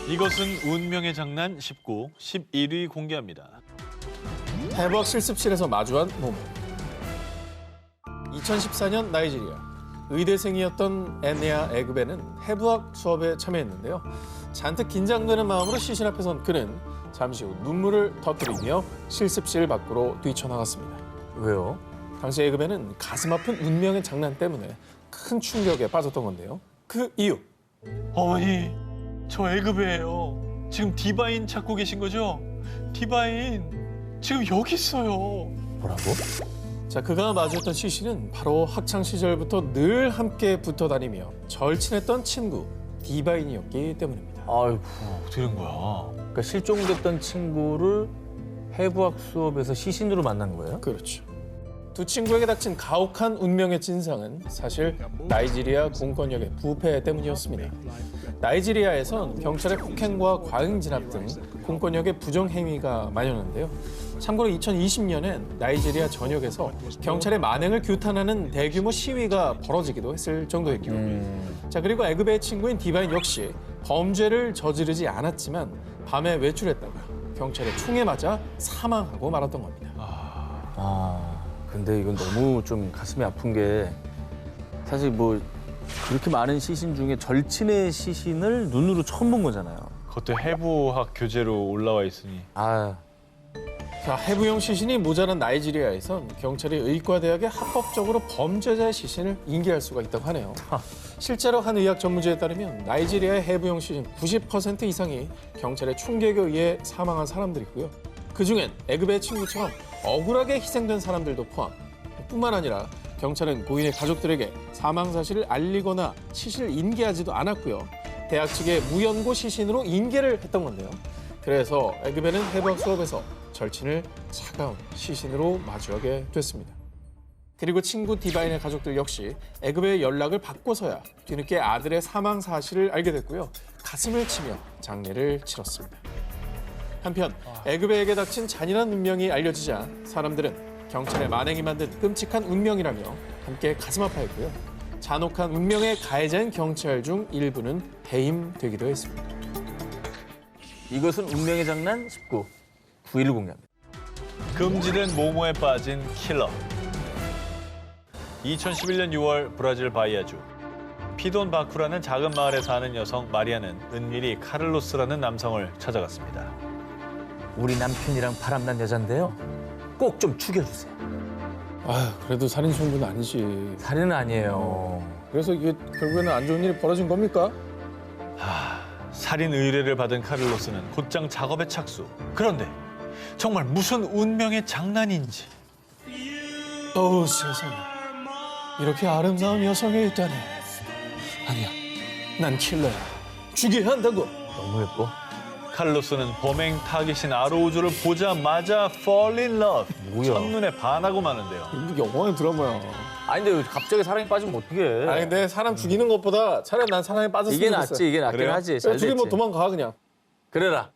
이것은 운명의 장난 19, 11위 공개합니다. 해부학 실습실에서 마주한 모모. 2014년 나이지리아. 의대생이었던 애니아 에그베는 해부학 수업에 참여했는데요. 잔뜩 긴장되는 마음으로 시신 앞에 선 그는 잠시 후 눈물을 터뜨리며 실습실 밖으로 뛰쳐나갔습니다. 왜요? 당시 에그베는 가슴 아픈 운명의 장난 때문에 큰 충격에 빠졌던 건데요. 그 이유. 어머니, 저 에그베예요. 지금 디바인 찾고 계신 거죠? 디바인, 지금 여기 있어요. 뭐라고? 자, 그가 마주했던 시신은 바로 학창 시절부터 늘 함께 붙어 다니며 절친했던 친구 디바인이었기 때문입니다. 아이고, 어떻게 된 거야? 그러니까 실종됐던 친구를 해부학 수업에서 시신으로 만난 거예요? 그렇죠. 두 친구에게 닥친 가혹한 운명의 진상은 사실 나이지리아 공권력의 부패 때문이었습니다. 나이지리아에선 경찰의 폭행과 과잉 진압 등 공권력의 부정 행위가 만연한데요. 참고로 2020년엔 나이지리아 전역에서 경찰의 만행을 규탄하는 대규모 시위가 벌어지기도 했을 정도였고요. 자, 그리고 에그베의 친구인 디바인 역시 범죄를 저지르지 않았지만 밤에 외출했다가 경찰의 총에 맞아 사망하고 말았던 겁니다. 근데 이건 너무 좀 가슴이 아픈 게 사실 뭐 그렇게 많은 시신 중에 절친의 시신을 눈으로 처음 본 거잖아요. 그것도 해부학 교재로 올라와 있으니. 자, 해부용 시신이 모자란 나이지리아에선 경찰이 의과대학에 합법적으로 범죄자의 시신을 인계할 수가 있다고 하네요. 실제로 한 의학 전문지에 따르면 나이지리아의 해부용 시신 90% 이상이 경찰의 총격에 의해 사망한 사람들이고요. 그중엔 에그베의 친구처럼 억울하게 희생된 사람들도 포함. 뿐만 아니라 경찰은 고인의 가족들에게 사망 사실을 알리거나 시신을 인계하지도 않았고요. 대학 측에 무연고 시신으로 인계를 했던 건데요. 그래서 에그베는 해부학 수업에서 절친을 차가운 시신으로 마주하게 됐습니다. 그리고 친구 디바인의 가족들 역시 에그베의 연락을 받고서야 뒤늦게 아들의 사망 사실을 알게 됐고요. 가슴을 치며 장례를 치렀습니다. 한편 에그베에게 닥친 잔인한 운명이 알려지자 사람들은 경찰의 만행이 만든 끔찍한 운명이라며 함께 가슴 아파했고요. 잔혹한 운명의 가해자인 경찰 중 일부는 해임되기도 했습니다. 이것은 운명의 장난 19, 9위를 공개합니다. 금지된 모모에 빠진 킬러. 2011년 6월 브라질 바이아주. 피돈 바쿠라는 작은 마을에 사는 여성 마리아는 은밀히 카를로스라는 남성을 찾아갔습니다. 우리 남편이랑 바람난 여잔데요. 꼭 좀 죽여주세요. 아, 그래도 살인 청부는 아니지. 살인은 아니에요. 그래서 이게 결국에는 안 좋은 일이 벌어진 겁니까? 살인 의뢰를 받은 카를로스는 곧장 작업에 착수. 그런데 정말 무슨 운명의 장난인지. 어우, 세상에. 이렇게 아름다운 여성이 있다니. 아니야, 난 킬러야. 죽여야 한다고. 너무 예뻐. 카를로스는 범행 타깃인 아로우조를 보자마자 fall in love. 뭐야? 첫눈에 반하고 마는데요. 이게 영화의 드라마야. 아니 근데 갑자기 사랑에 빠지면 어떡해. 아니, 근데 사람 죽이는 것보다 차라리 난 사람에 빠졌으면 이게 좋겠어. 낫지, 이게 낫긴 그래요? 하지. 잘 죽이면 됐지. 도망가, 그냥. 그래라.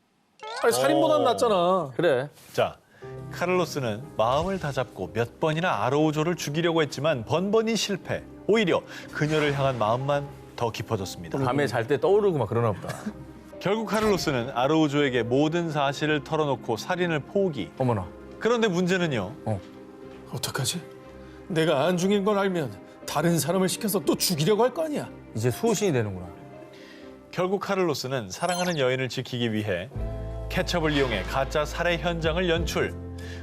아니, 살인보단 낫잖아. 그래. 자, 카를로스는 마음을 다잡고 몇 번이나 아로우조를 죽이려고 했지만 번번이 실패. 오히려 그녀를 향한 마음만 더 깊어졌습니다. 밤에 잘 때 떠오르고 막 그러나 보다. 결국 카를로스는 아로우조에게 모든 사실을 털어놓고 살인을 포기. 어머나. 그런데 문제는요. 어떡하지? 내가 안 죽인 걸 알면 다른 사람을 시켜서 또 죽이려고 할 거 아니야. 이제 수호신이 되는구나. 결국 카를로스는 사랑하는 여인을 지키기 위해 케첩을 이용해 가짜 살해 현장을 연출.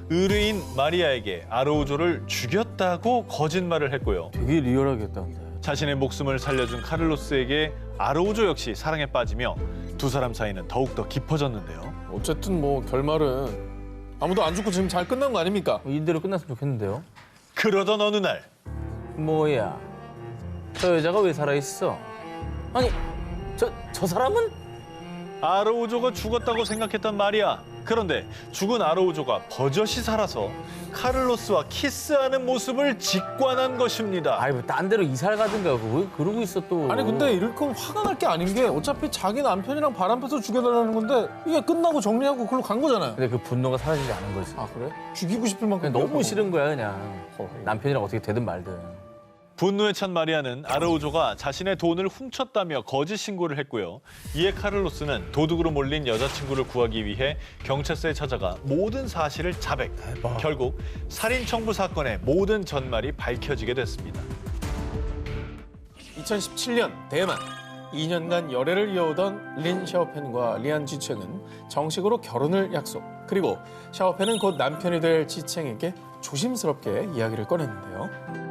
의뢰인 마리아에게 아로우조를 죽였다고 거짓말을 했고요. 되게 리얼하겠다 근데. 자신의 목숨을 살려준 카를로스에게 아로우조 역시 사랑에 빠지며 두 사람 사이는 더욱더 깊어졌는데요. 어쨌든 뭐 결말은 아무도 안 죽고 지금 잘 끝난 거 아닙니까? 이대로 끝났으면 좋겠는데요. 그러던 어느 날 뭐야? 저 여자가 왜 살아있어? 아니, 저 사람은? 아로우조가 죽었다고 생각했던 마리아. 그런데 죽은 아로우조가 버젓이 살아서 카를로스와 키스하는 모습을 직관한 것입니다. 아이, 뭐딴 데로 이사를 가든가 왜 그러고 있어 또. 아니 근데 이렇게 화가 날 게 아닌 게 어차피 자기 남편이랑 바람 펴서 죽여달라는 건데 이게 끝나고 정리하고 그걸로 간 거잖아요. 근데 그 분노가 사라지지 않은 거지. 아 그래? 죽이고 싶을 만큼 그냥 너무 싫은 거야 그냥. 남편이랑 어떻게 되든 말든. 분노에 찬 마리아는 아르우조가 자신의 돈을 훔쳤다며 거짓 신고를 했고요. 이에 카를로스는 도둑으로 몰린 여자친구를 구하기 위해 경찰서에 찾아가 모든 사실을 자백. 결국 살인 청부 사건의 모든 전말이 밝혀지게 됐습니다. 2017년 대만 2년간 열애를 이어오던 린 샤오펜과 리안 지챙은 정식으로 결혼을 약속. 그리고 샤오펜은 곧 남편이 될 지챙에게 조심스럽게 이야기를 꺼냈는데요.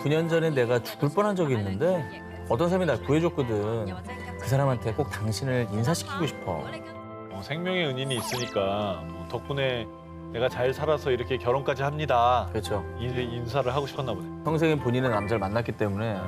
9년 전에 내가 죽을 뻔한 적이 있는데 어떤 사람이 날 구해줬거든. 그 사람한테 꼭 당신을 인사시키고 싶어. 생명의 은인이 있으니까 덕분에 내가 잘 살아서 이렇게 결혼까지 합니다. 그렇죠. 인사를 하고 싶었나 보네. 평생에 본인의 남자를 만났기 때문에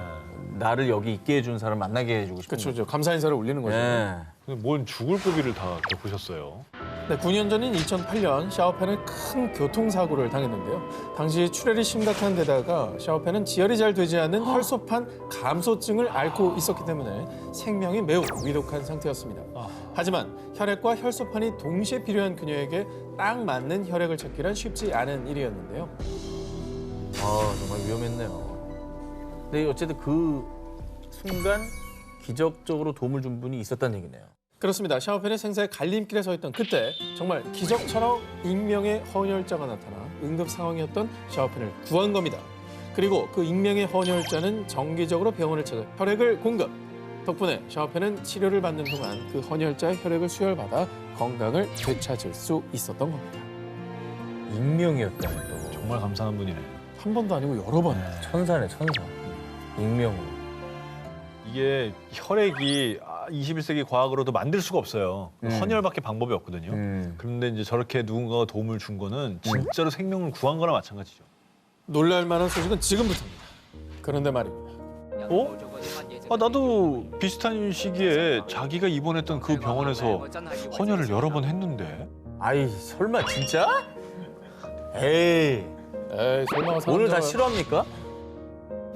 나를 여기 있게 해준 사람 만나게 해주고 싶은 그렇죠. 감사 인사를 올리는 거죠. 네. 뭔 죽을 고비를 다 겪으셨어요. 네, 9년 전인 2008년 샤오펜은 큰 교통사고를 당했는데요. 당시 출혈이 심각한 데다가 샤오펜은 지혈이 잘 되지 않는 혈소판 감소증을 앓고 있었기 때문에 생명이 매우 위독한 상태였습니다. 하지만 혈액과 혈소판이 동시에 필요한 그녀에게 딱 맞는 혈액을 찾기란 쉽지 않은 일이었는데요. 정말 위험했네요. 근데 어쨌든 그 순간 기적적으로 도움을 준 분이 있었다는 얘기네요. 그렇습니다. 샤오펜의 생사의 갈림길에 서 있던 그때 정말 기적처럼 익명의 헌혈자가 나타나 응급 상황이었던 샤오펜을 구한 겁니다. 그리고 그 익명의 헌혈자는 정기적으로 병원을 찾아 혈액을 공급. 덕분에 샤오펜은 치료를 받는 동안 그 헌혈자의 혈액을 수혈받아 건강을 되찾을 수 있었던 겁니다. 익명이었다니 또. 정말 감사한 분이네. 한 번도 아니고 여러 번. 천사네, 천사. 익명으로. 이게 혈액이 21세기 과학으로도 만들 수가 없어요. 헌혈밖에 방법이 없거든요. 그런데 이제 저렇게 누군가가 도움을 준 거는 진짜로 생명을 구한 거나 마찬가지죠. 놀랄 만한 소식은 지금부터입니다. 그런데 말입니다. 나도 비슷한 시기에 자기가 입원했던 그 병원에서 헌혈을 여러 번 했는데. 아이, 설마 진짜? 에이, 설마 오늘 다 싫어합니까?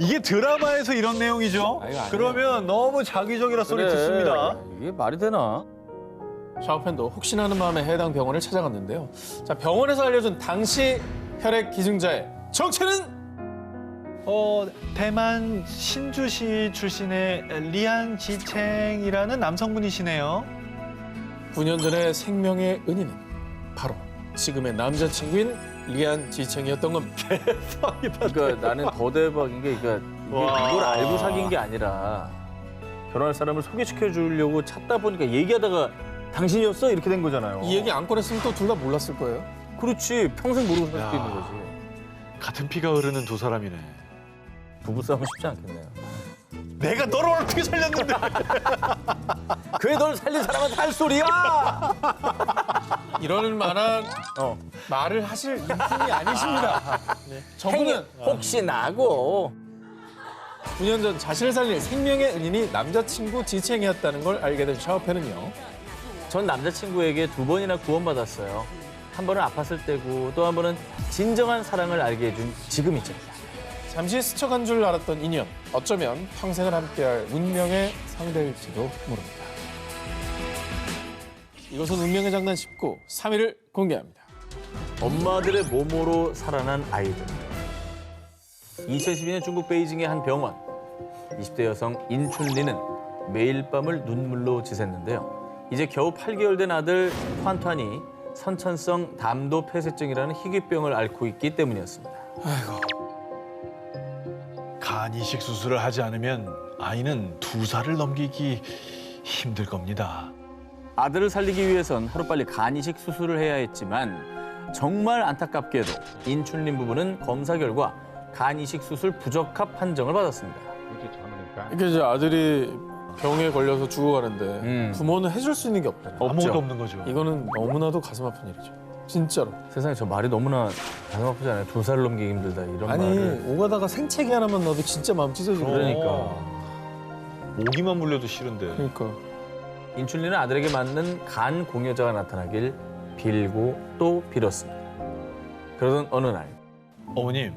이게 드라마에서 이런 내용이죠? 이거 아니에요. 그러면 너무 자기적이라 소리 듣습니다. 이게 말이 되나? 샤오펜도 혹시나 하는 마음에 해당 병원을 찾아갔는데요. 자, 병원에서 알려준 당시 혈액 기증자의 정체는 대만 신주시 출신의 리안 지챙이라는 남성분이시네요. 9년 전의 생명의 은인은 바로 지금의 남자친구인 리안 지챙이었던 겁니다. 그러니까 나는 더 대박인 게 그러니까 이걸 알고 사귄 게 아니라 결혼할 사람을 소개시켜 주려고 찾다 보니까 얘기하다가 당신이었어? 이렇게 된 거잖아요. 이 얘기 안 꺼냈으면 또 둘 다 몰랐을 거예요. 그렇지. 평생 모르고 살 수도 있는 거지. 같은 피가 흐르는 두 사람이네. 부부싸움은 쉽지 않겠네요. 내가 너를 어떻게 살렸는데? 그래 널 살린 사람한테 할 소리야! 이럴 만한 말을 하실 인품이 아니십니다. 네. 저분은 혹시 나고 9년 전 자신을 살릴 생명의 은인이 남자친구 지챙이였다는 걸 알게 된 샤오펜은요. 전 남자친구에게 2번이나 구원받았어요. 한 번은 아팠을 때고 또 한 번은 진정한 사랑을 알게 해준 지금이죠. 잠시 스쳐간 줄 알았던 인연. 어쩌면 평생을 함께할 운명의 상대일지도 모릅니다. 이것은 운명의 장난 19, 3위를 공개합니다. 엄마들의 모모로 살아난 아이들. 2012년 중국 베이징의 한 병원. 20대 여성 인춘리는 매일 밤을 눈물로 지샜는데요. 이제 겨우 8개월 된 아들 환환이 선천성 담도 폐쇄증이라는 희귀병을 앓고 있기 때문이었습니다. 간 이식 수술을 하지 않으면 아이는 2살을 넘기기 힘들 겁니다. 아들을 살리기 위해선 하루빨리 간 이식 수술을 해야 했지만 정말 안타깝게도 인춘린 부부는 검사 결과 간 이식 수술 부적합 판정을 받았습니다. 이게 이제 아들이 병에 걸려서 죽어가는데 부모는 해줄 수 있는 게 없잖아요. 아무것도 없는 거죠. 이거는 너무나도 가슴 아픈 일이죠. 진짜로. 세상에 저 말이 너무나 가슴 아프지 않아요? 2살 넘기기 힘들다 이런 아니 말을. 오가다가 생채기 하나만 넣어도 진짜 마음 찢어지고. 그러니까. 모기만 물려도 싫은데. 그러니까. 인출리는 아들에게 맞는 간 공여자가 나타나길 빌고 또 빌었습니다. 그러던 어느 날 어머님,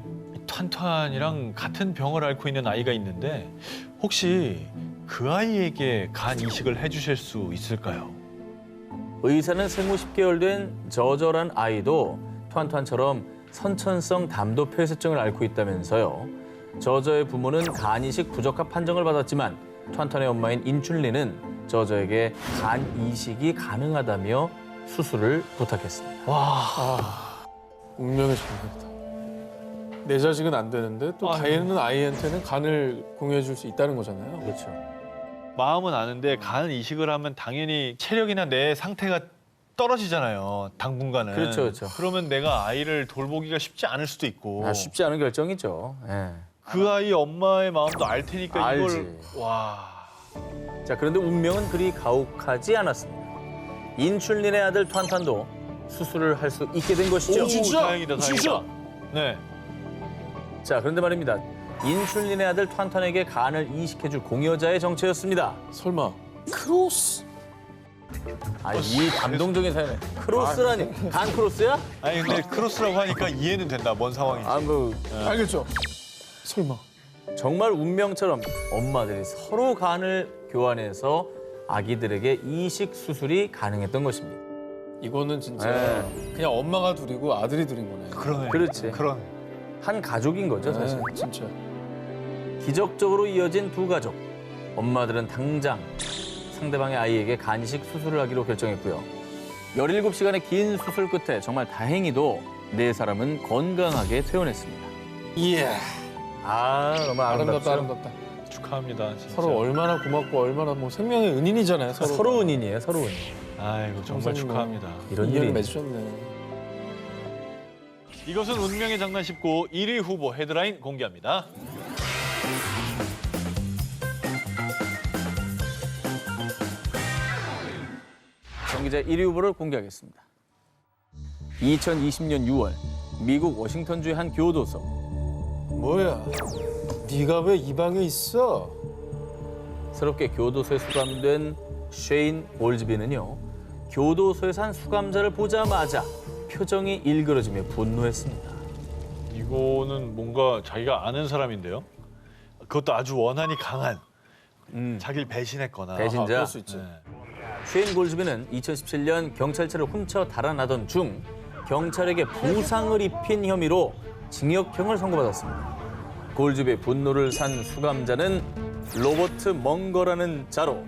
탄탄이랑 같은 병을 앓고 있는 아이가 있는데 혹시 그 아이에게 간 이식을 해주실 수 있을까요? 의사는 생후 10개월 된 저절한 아이도 투안투안처럼 선천성 담도 폐쇄증을 앓고 있다면서요. 저저의 부모는 간 이식 부적합 판정을 받았지만 턴턴의 엄마인 인춘리는 저저에게 간 이식이 가능하다며 수술을 부탁했습니다. 운명의 전쟁이다. 내 자식은 안 되는데 또 다혜는 아이한테는 간을 공유해 줄 수 있다는 거잖아요. 그렇죠. 마음은 아는데 간 이식을 하면 당연히 체력이나 내 상태가 떨어지잖아요. 당분간은. 그렇죠, 그렇죠. 그러면 내가 아이를 돌보기가 쉽지 않을 수도 있고. 쉽지 않은 결정이죠. 예. 그 아이 엄마의 마음도 알 테니까 알지. 이걸 와. 자, 그런데 운명은 그리 가혹하지 않았습니다. 인춘린의 아들 턴턴도 수술을 할 수 있게 된 것이죠. 오, 진짜? 다행이다, 다행이다. 진짜? 네. 자, 그런데 말입니다. 인춘린의 아들 턴턴에게 간을 이식해줄 공여자의 정체였습니다. 설마 크로스? 이 감동적인 사연에 크로스라니. 간 크로스야? 아니 근데 크로스라고 하니까 이해는 된다. 뭔 상황인지. 뭐 알겠죠? 설마. 정말 운명처럼 엄마들이 서로 간을 교환해서 아기들에게 이식 수술이 가능했던 것입니다. 이거는 진짜 네. 그냥 엄마가 둘이고 아들이 둘인 거네. 그러네. 그렇지. 그런. 한 가족인 거죠, 사실. 네, 진짜. 기적적으로 이어진 두 가족. 엄마들은 당장 상대방의 아이에게 간이식 수술을 하기로 결정했고요. 17시간의 긴 수술 끝에 정말 다행히도 네 사람은 건강하게 퇴원했습니다. 이야. 너무 아름답다, 아름답다. 축하합니다. 진짜. 서로 얼마나 고맙고 얼마나 뭐 생명의 은인이잖아요. 서로. 서로 은인이에요, 서로 은인. 아이고 정말 축하합니다. 이런 인연을 일이 맺으셨네. 이것은 운명의 장난 19 1위 후보 헤드라인 공개합니다. 경기자 1위 후보를 공개하겠습니다. 2020년 6월 미국 워싱턴주의 한 교도소. 뭐야? 네가 왜 이 방에 있어? 새롭게 교도소에 수감된 쉐인 올즈비는요. 교도소에서 한 수감자를 보자마자 표정이 일그러지며 분노했습니다. 이거는 뭔가 자기가 아는 사람인데요. 그것도 아주 원한이 강한 자기를 배신했거나. 배신자. 그럴 수 있지. 네. 쉐인 골즈비는 2017년 경찰차를 훔쳐 달아나던 중 경찰에게 부상을 입힌 혐의로 징역형을 선고받았습니다. 골즈비의 분노를 산 수감자는 로버트 멍거라는 자로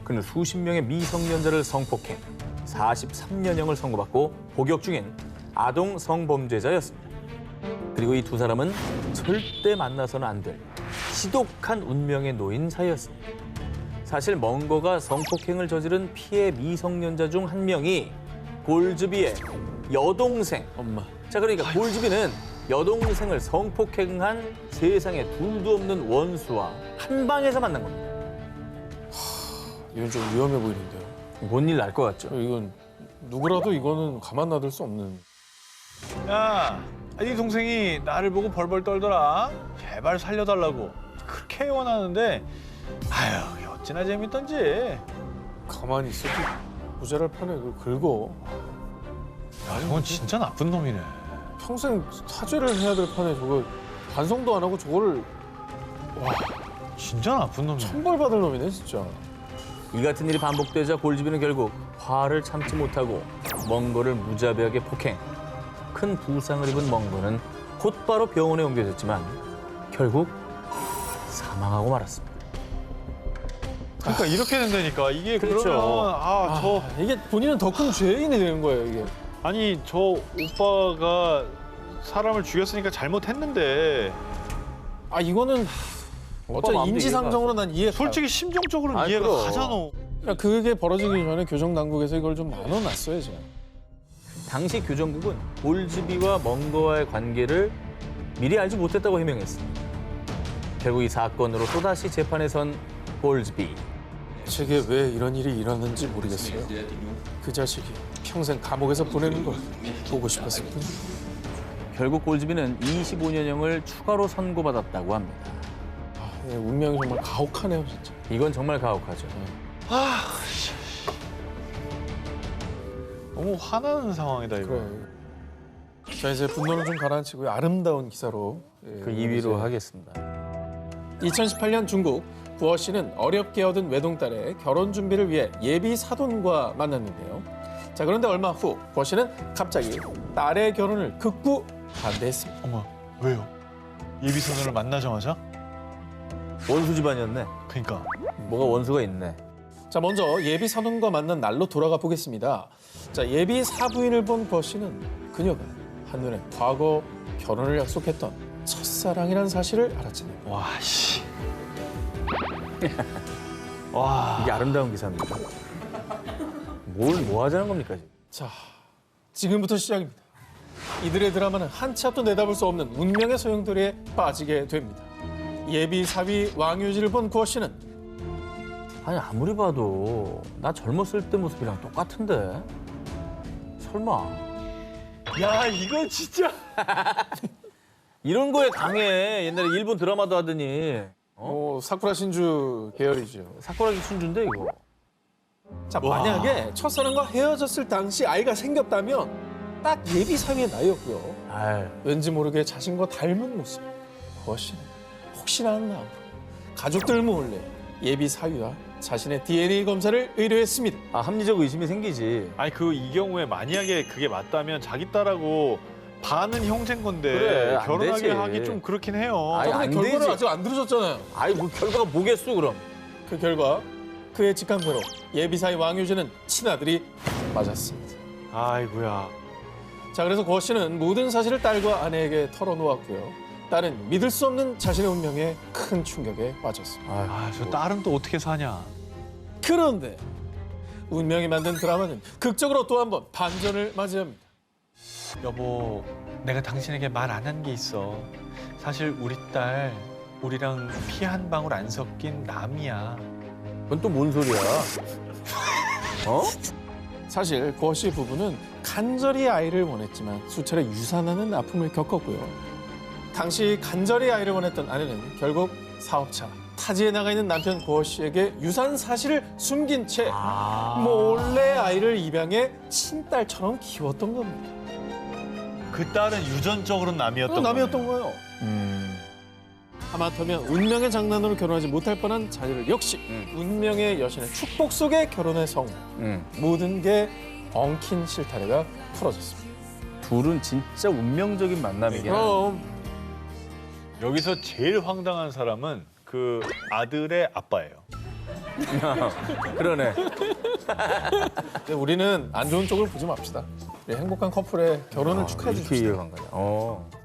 그는 수십 명의 미성년자를 성폭행, 43년형을 선고받고 복역 중인 아동 성범죄자였습니다. 그리고 이 두 사람은 절대 만나서는 안 될 지독한 운명에 놓인 사이였습니다. 사실 멍거가 성폭행을 저지른 피해 미성년자 중 한 명이 골즈비의 여동생. 엄마. 자, 그러니까 골즈비는 여동생을 성폭행한 세상에 둘도 없는 원수와 한 방에서 만난 겁니다. 이건 좀 위험해 보이는데요. 뭔 일 날 것 같죠? 이건 누구라도 이거는 가만 놔둘 수 없는. 야, 네 동생이 나를 보고 벌벌 떨더라. 제발 살려달라고. 그렇게 원하는데, 아유, 어찌나 재밌던지. 가만히 있어도 모자랄 판에 그걸 긁어. 야, 저건 진짜 나쁜 놈이네. 평생 사죄를 해야 될 판에 저거 반성도 안 하고 저거를 진짜 나쁜 놈이네. 천벌받을 놈이네 진짜. 이 같은 일이 반복되자 골즈비는 결국 화를 참지 못하고 멍거를 무자비하게 폭행. 큰 부상을 입은 멍거는 곧바로 병원에 옮겨졌지만 결국 사망하고 말았습니다. 그러니까 이렇게 된다니까. 이게 그렇죠. 그러면 이게 본인은 더 큰 죄인이 되는 거예요 이게. 아니 저 오빠가 사람을 죽였으니까 잘못했는데 이거는 어차피 마음도 인지상정으로 난 이해. 솔직히 심정적으로는 아이, 이해가 그럼. 가잖아. 그러니까 그게 벌어지기 전에 교정 당국에서 이걸 좀 나눠놨어야지. 당시 교정국은 골즈비와 멍거와의 관계를 미리 알지 못했다고 해명했습니다. 결국 이 사건으로 또다시 재판에 선 골즈비. 제게 왜 이런 일이 일어났는지 모르겠어요. 그 자식이 평생 감옥에서 보내는 걸 보고 싶었을 뿐. 결국 골즈비는 25년형을 추가로 선고받았다고 합니다. 운명이 정말 가혹하네요 진짜. 이건 정말 가혹하죠. 너무 화나는 상황이다 이거. 그래. 자 이제 분노는 좀 가라앉히고요. 아름다운 기사로 그 2위로 하겠습니다. 2018년 중국 부어 씨는 어렵게 얻은 외동딸의 결혼 준비를 위해 예비 사돈과 만났는데요. 자 그런데 얼마 후 부어 씨는 갑자기 딸의 결혼을 극구 반대했습니다. 어머 왜요? 예비 선우를 만나자마자? 원수 집안이었네. 그러니까. 뭐가 원수가 있네. 자, 먼저 예비 사돈과 만난 날로 돌아가 보겠습니다. 자, 예비 사부인을 본 거 씨는 그녀가 한눈에 과거 결혼을 약속했던 첫사랑이라는 사실을 알았잖아요. 와 씨. 와. 이게 아름다운 기사입니다. 뭘 뭐 하자는 겁니까 지금? 자, 지금부터 시작입니다. 이들의 드라마는 한치 앞도 내다볼 수 없는 운명의 소용돌이에 빠지게 됩니다. 예비 사위 왕유지를 본 구호 씨는 아니 아무리 봐도 나 젊었을 때 모습이랑 똑같은데. 설마 야 이거 진짜. 이런 거에 강해. 옛날에 일본 드라마도 하더니. 사쿠라 신주 계열이죠. 사쿠라기 순주인데 이거. 자, 와. 만약에 첫사랑과 헤어졌을 당시 아이가 생겼다면 딱 예비 사위의 나이였고요. 아이, 왠지 모르게 자신과 닮은 모습. 구호 씨는 혹시나 하는 마음으로 가족들 몰래 예비 사위와 자신의 DNA 검사를 의뢰했습니다. 아 합리적 의심이 생기지. 아니 그 이 경우에 만약에 그게 맞다면 자기 딸하고 반은 형제인 건데 그래, 안 결혼하게 되지. 하기 좀 그렇긴 해요. 아니, 근데 안 결과를 되지. 아직 안 들으셨잖아요. 아이 뭐 결과가 뭐겠어 그럼. 그 결과 그의 직감대로 예비 사위 왕유진은 친아들이 맞았습니다. 아이고야. 자, 그래서 구호 씨는 모든 사실을 딸과 아내에게 털어놓았고요. 딸은 믿을 수 없는 자신의 운명에 큰 충격에 빠졌습니다. 아저 딸은 또 어떻게 사냐. 그런데 운명이 만든 드라마는 극적으로 또 한 번 반전을 맞이합니다. 여보, 내가 당신에게 말 안 한 게 있어. 사실 우리 딸 우리랑 피 한 방울 안 섞인 남이야. 그건 또 뭔 소리야? 어? 사실 구호 씨 부부는 간절히 아이를 원했지만 수차례 유산하는 아픔을 겪었고요. 당시 간절히 아이를 원했던 아내는 결국 사업차 타지에 나가 있는 남편 구호 씨에게 유산 사실을 숨긴 채 몰래 아이를 입양해 친딸처럼 키웠던 겁니다. 그 딸은 유전적으로 남이었던 남이었던 거네요. 거예요. 하마터면 운명의 장난으로 결혼하지 못할 뻔한 자녀를 역시 운명의 여신의 축복 속에 결혼의 성공. 모든 게 엉킨 실타래가 풀어졌습니다. 둘은 진짜 운명적인 만남이긴 하네. 그럼 여기서 제일 황당한 사람은 그 아들의 아빠예요. 그러네. 우리는 안 좋은 쪽을 보지 맙시다. 우리 행복한 커플의 결혼을 축하해 이렇게 줍시다. 이해간 거야.